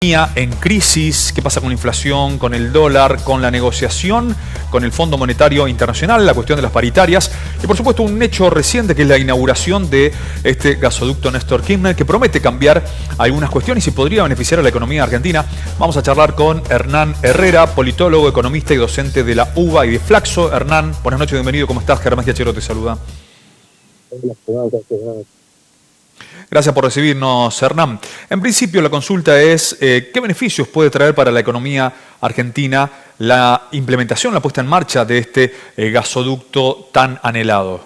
En crisis, qué pasa con la inflación, con el dólar, con la negociación, con el Fondo Monetario Internacional, la cuestión de las paritarias y por supuesto un hecho reciente que es la inauguración de este gasoducto Néstor Kirchner que promete cambiar algunas cuestiones y podría beneficiar a la economía argentina. Vamos a charlar con Hernán Herrera, politólogo, economista y docente de la UBA y de Flaxo. Hernán, buenas noches, bienvenido, ¿cómo estás? Germán Giachero te saluda. Gracias por recibirnos, Hernán. En principio, la consulta es ¿qué beneficios puede traer para la economía argentina la implementación, la puesta en marcha de este gasoducto tan anhelado?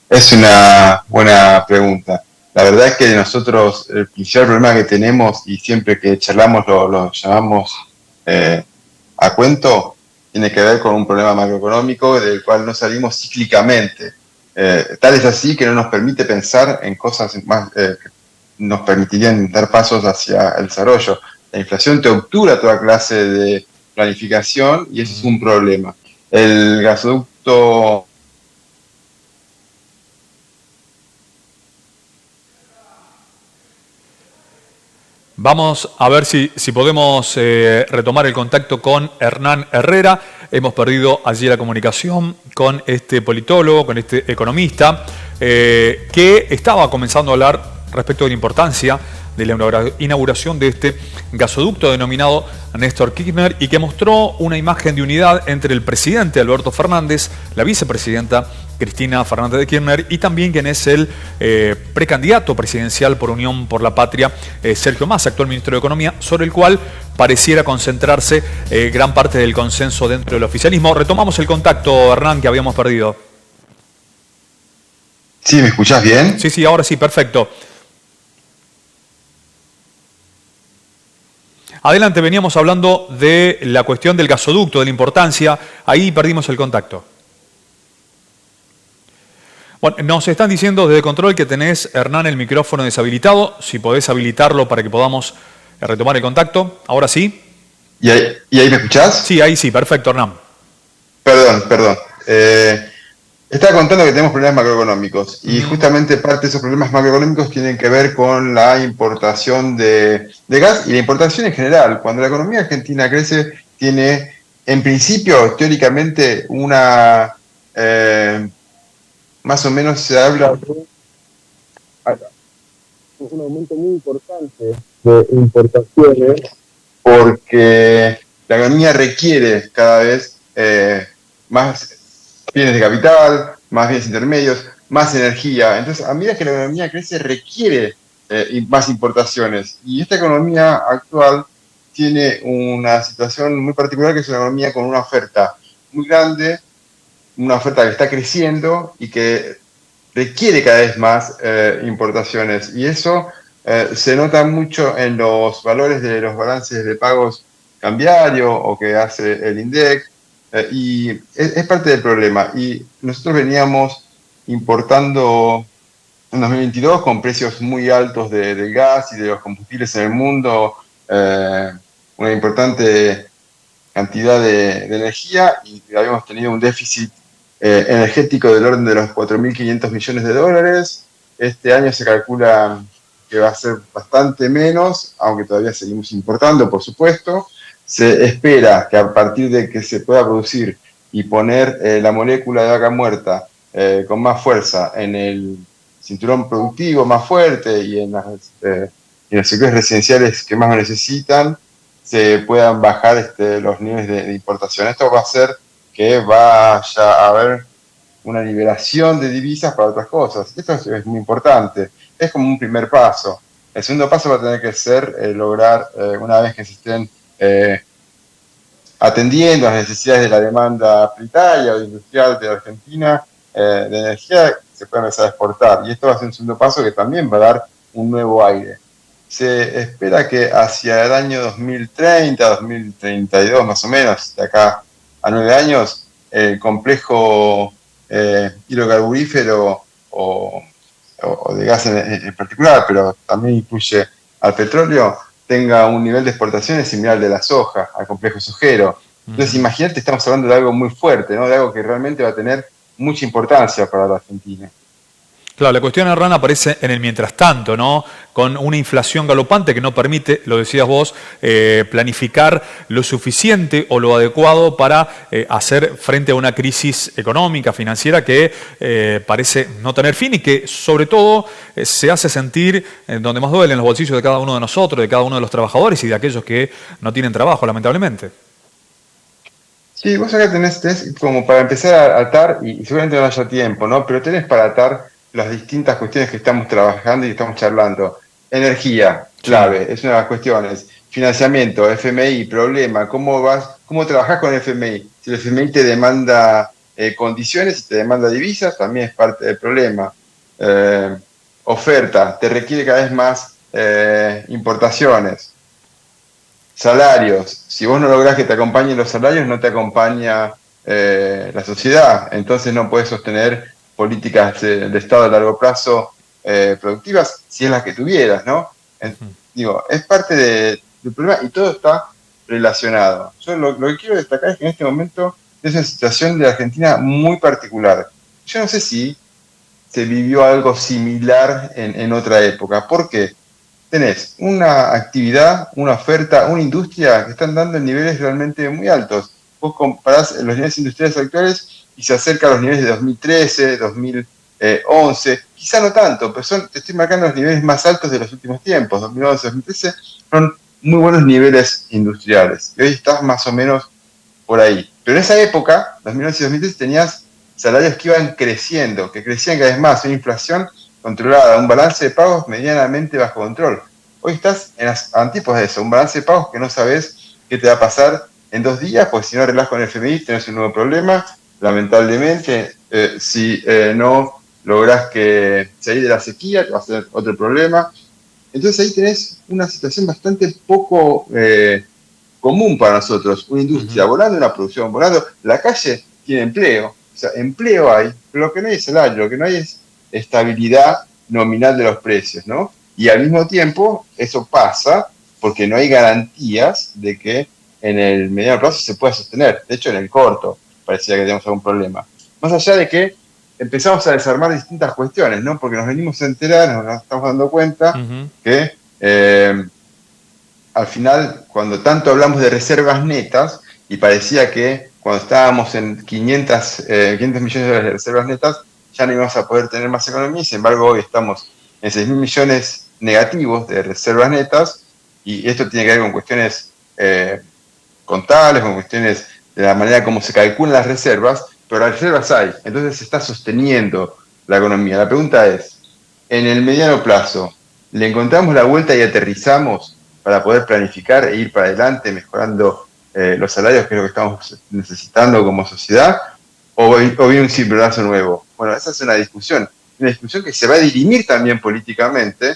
Es una buena pregunta. La verdad es que nosotros el principal problema que tenemos, y siempre que charlamos lo llamamos a cuento, tiene que ver con un problema macroeconómico del cual no salimos cíclicamente. Tal es así que no nos permite pensar en cosas más que nos permitirían dar pasos hacia el desarrollo. La inflación te obtura toda clase de planificación y eso es un problema. El gasoducto... Vamos a ver si podemos retomar el contacto con Hernán Herrera. Hemos perdido allí la comunicación con este politólogo, con este economista, que estaba comenzando a hablar respecto de la importancia de la inauguración de este gasoducto denominado Néstor Kirchner y que mostró una imagen de unidad entre el presidente Alberto Fernández, la vicepresidenta Cristina Fernández de Kirchner y también quien es el precandidato presidencial por Unión por la Patria, Sergio Massa, actual ministro de Economía, sobre el cual pareciera concentrarse gran parte del consenso dentro del oficialismo. Retomamos el contacto, Hernán, que habíamos perdido. ¿Sí, me escuchás bien? Sí, ahora sí, perfecto. Adelante, veníamos hablando de la cuestión del gasoducto, de la importancia. Ahí perdimos el contacto. Bueno, nos están diciendo desde control que tenés, Hernán, el micrófono deshabilitado. Si podés habilitarlo para que podamos retomar el contacto. Ahora sí. ¿Y ahí me escuchás? Sí, ahí sí, perfecto, Hernán. Perdón. Estaba contando que tenemos problemas macroeconómicos y justamente parte de esos problemas macroeconómicos tienen que ver con la importación de gas y la importación en general. Cuando la economía argentina crece, tiene, en principio, teóricamente, una... más o menos se habla de un aumento muy importante de importaciones porque la economía requiere cada vez más bienes de capital, más bienes intermedios, más energía. Entonces, a medida que la economía crece, requiere más importaciones. Y esta economía actual tiene una situación muy particular, que es una economía con una oferta muy grande, una oferta que está creciendo y que requiere cada vez más importaciones. Y eso se nota mucho en los valores de los balances de pagos cambiario o que hace el INDEC. Y es parte del problema. Y nosotros veníamos importando en 2022 con precios muy altos del gas y de los combustibles en el mundo, una importante cantidad de energía, y habíamos tenido un déficit energético del orden de los 4.500 millones de dólares. Este año se calcula que va a ser bastante menos, aunque todavía seguimos importando, por supuesto. Se espera que a partir de que se pueda producir y poner la molécula de vaca muerta con más fuerza en el cinturón productivo más fuerte y en los sectores residenciales que más lo necesitan, se puedan bajar los niveles de importación. Esto va a hacer que vaya a haber una liberación de divisas para otras cosas. Esto es muy importante. Es como un primer paso. El segundo paso va a tener que ser lograr, una vez que se estén atendiendo las necesidades de la demanda prioritaria o industrial de Argentina, de energía, se puede empezar a exportar. Y esto va a ser un segundo paso que también va a dar un nuevo aire. Se espera que hacia el año 2030, 2032 más o menos, de acá a 9 años, el complejo hidrocarburífero o de gas en particular, pero también incluye al petróleo, tenga un nivel de exportaciones similar al de la soja, al complejo sojero. Entonces, imagínate, estamos hablando de algo muy fuerte, ¿no? De algo que realmente va a tener mucha importancia para la Argentina. Claro, la cuestión, Hernán, aparece en el mientras tanto, ¿no? Con una inflación galopante que no permite, lo decías vos, planificar lo suficiente o lo adecuado para hacer frente a una crisis económica, financiera que parece no tener fin y que sobre todo se hace sentir donde más duele, en los bolsillos de cada uno de nosotros, de cada uno de los trabajadores y de aquellos que no tienen trabajo, lamentablemente. Sí, vos acá tenés como para empezar a atar, y seguramente no haya tiempo, ¿no? Pero tenés para atar las distintas cuestiones que estamos trabajando y estamos charlando. Energía, Sí. clave, es una de las cuestiones. Financiamiento, FMI, problema, cómo trabajás con el FMI? Si el FMI te demanda condiciones y te demanda divisas, también es parte del problema. Eh, Oferta, te requiere cada vez más importaciones. Salarios, si vos no lográs que te acompañen los salarios, no te acompaña la sociedad, entonces no puedes sostener políticas de Estado a largo plazo productivas, si es las que tuvieras, ¿no? Digo, es parte del problema y todo está relacionado. Yo lo que quiero destacar es que en este momento es una situación de Argentina muy particular. Yo no sé si se vivió algo similar en otra época. ¿Por qué? Tenés una actividad, una oferta, una industria que están dando en niveles realmente muy altos. Vos comparás los niveles industriales actuales y se acerca a los niveles de 2013, 2011, quizá no tanto, pero te estoy marcando los niveles más altos de los últimos tiempos. 2011, 2013 son muy buenos niveles industriales. Y hoy estás más o menos por ahí. Pero en esa época, 2011 y 2013, tenías salarios que iban creciendo, que crecían cada vez más, una inflación controlada, un balance de pagos medianamente bajo control. Hoy estás en las antípodas de eso, un balance de pagos que no sabes qué te va a pasar en 2 días, pues si no arreglás con el FMI tenés un nuevo problema, lamentablemente, si no lográs que salir de la sequía, te va a ser otro problema. Entonces ahí tenés una situación bastante poco común para nosotros, una industria volando, una producción volando, la calle tiene empleo, o sea, empleo hay, pero lo que no hay es salario, lo que no hay es estabilidad nominal de los precios, ¿no? Y al mismo tiempo eso pasa porque no hay garantías de que en el mediano plazo se pueda sostener. De hecho, en el corto parecía que tenemos algún problema. Más allá de que empezamos a desarmar distintas cuestiones, ¿no? Porque nos venimos a enterar, nos estamos dando cuenta que al final, cuando tanto hablamos de reservas netas, y parecía que cuando estábamos en 500 millones de dólares de reservas netas, ya no íbamos a poder tener más economía, y sin embargo hoy estamos en 6.000 millones negativos de reservas netas, y esto tiene que ver con cuestiones contables, con cuestiones de la manera como se calculan las reservas, pero las reservas hay, entonces se está sosteniendo la economía. La pregunta es, en el mediano plazo, ¿le encontramos la vuelta y aterrizamos para poder planificar e ir para adelante mejorando los salarios, que es lo que estamos necesitando como sociedad, o viene un cimbronazo nuevo? Bueno, esa es una discusión que se va a dirimir también políticamente,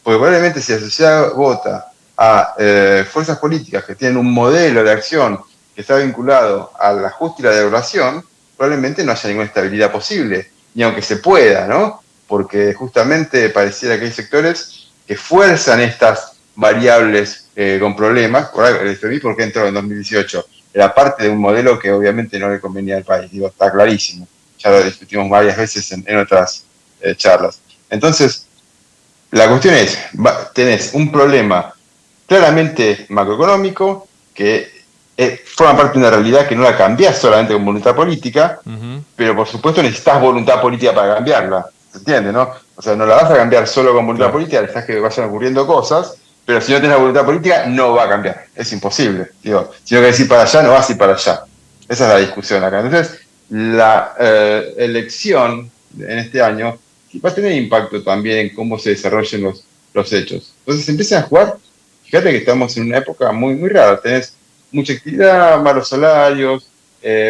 porque probablemente si la sociedad vota a fuerzas políticas que tienen un modelo de acción que está vinculado al ajuste y la devaluación, probablemente no haya ninguna estabilidad posible, ni aunque se pueda, ¿no? Porque justamente pareciera que hay sectores que fuerzan estas variables con problemas. Por el FMI, ¿por qué entró en 2018? Era parte de un modelo que obviamente no le convenía al país, digo, está clarísimo. Ya lo discutimos varias veces en otras charlas. Entonces, la cuestión es, tenés un problema claramente macroeconómico que forma parte de una realidad que no la cambiás solamente con voluntad política, pero por supuesto necesitas voluntad política para cambiarla. ¿Se entiende, no? O sea, no la vas a cambiar solo con voluntad política, necesitas que vayan ocurriendo cosas, pero si no tienes la voluntad política, no va a cambiar. Es imposible. Digo, si no querés ir para allá, no vas a ir para allá. Esa es la discusión acá. Entonces, la elección en este año va a tener impacto también en cómo se desarrollen los hechos. Entonces, se empiezan a jugar. Fíjate que estamos en una época muy, muy rara. Tenés mucha actividad, malos salarios,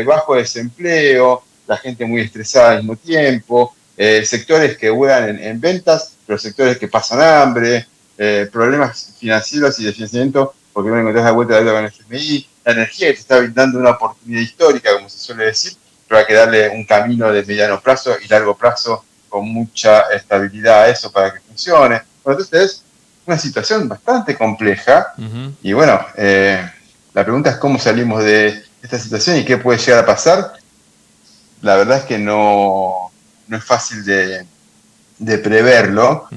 bajo desempleo, la gente muy estresada al mismo tiempo, sectores que vuelan en ventas, pero sectores que pasan hambre, problemas financieros y de financiamiento porque no encontrás la vuelta de la deuda con el FMI, la energía que te está brindando una oportunidad histórica, como se suele decir, pero hay que darle un camino de mediano plazo y largo plazo con mucha estabilidad a eso para que funcione. Bueno, entonces es una situación bastante compleja y bueno, la pregunta es cómo salimos de esta situación y qué puede llegar a pasar. La verdad es que no es fácil de de preverlo,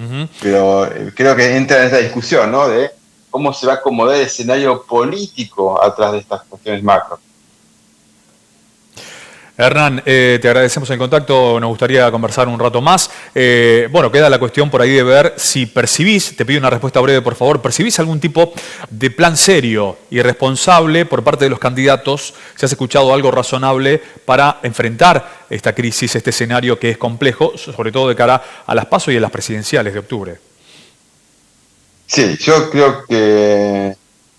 pero creo que entra en esta discusión, ¿no? De cómo se va a acomodar el escenario político atrás de estas cuestiones macro. Hernán, te agradecemos el contacto, nos gustaría conversar un rato más. Bueno, queda la cuestión por ahí de ver si percibís, te pido una respuesta breve por favor, ¿percibís algún tipo de plan serio y responsable por parte de los candidatos? ¿Si has escuchado algo razonable para enfrentar esta crisis, este escenario que es complejo, sobre todo de cara a las PASO y a las presidenciales de octubre? Sí, yo creo que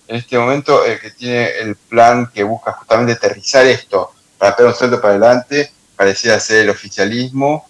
en este momento el que tiene el plan que busca justamente aterrizar esto para pegar un salto para adelante pareciera ser el oficialismo.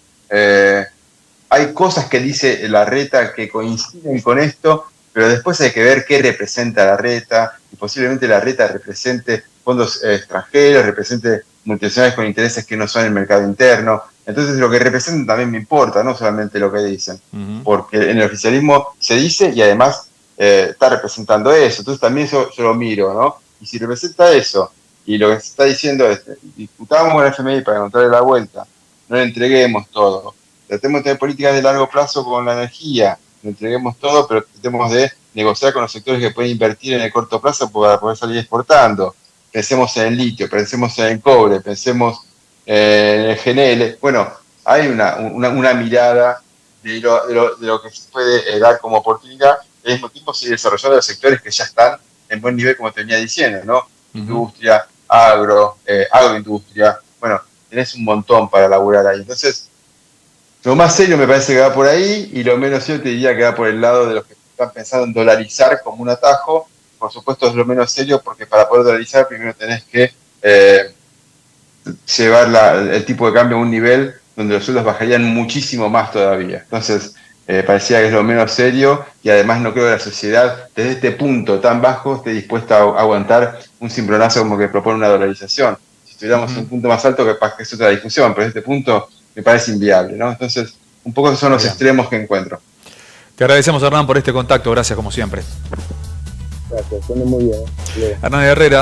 Hay cosas que dice Larreta que coinciden con esto, pero después hay que ver qué representa Larreta, y posiblemente Larreta represente fondos extranjeros, represente multinacionales con intereses que no son el mercado interno. Entonces lo que representan también me importa, no solamente lo que dicen, porque en el oficialismo se dice y además está representando eso. Entonces también yo lo miro, ¿no? Y si representa eso, y lo que se está diciendo es, discutamos con el FMI para encontrarle la vuelta, no le entreguemos todo, tratemos de tener políticas de largo plazo con la energía, no entreguemos todo, pero tratemos de negociar con los sectores que pueden invertir en el corto plazo para poder salir exportando. Pensemos en el litio, pensemos en el cobre, pensemos en el GNL. Bueno, hay una mirada de lo que se puede dar como oportunidad, y al mismo tiempo seguir desarrollando los sectores que ya están en buen nivel, como te venía diciendo, ¿no? Industria, agroindustria, bueno, tenés un montón para laburar ahí. Entonces, lo más serio me parece que va por ahí, y lo menos serio te diría que va por el lado de los que están pensando en dolarizar como un atajo. Por supuesto es lo menos serio, porque para poder dolarizar primero tenés que llevar el tipo de cambio a un nivel donde los sueldos bajarían muchísimo más todavía. Entonces, parecía que es lo menos serio, y además no creo que la sociedad desde este punto tan bajo esté dispuesta a aguantar un cimbronazo como que propone una dolarización. Si estuviéramos en un punto más alto, capaz que es otra discusión, pero desde este punto me parece inviable, ¿no? Entonces, un poco esos son los extremos que encuentro. Te agradecemos, Hernán, por este contacto, gracias como siempre. Gracias, suena muy bien. Hernán Herrera.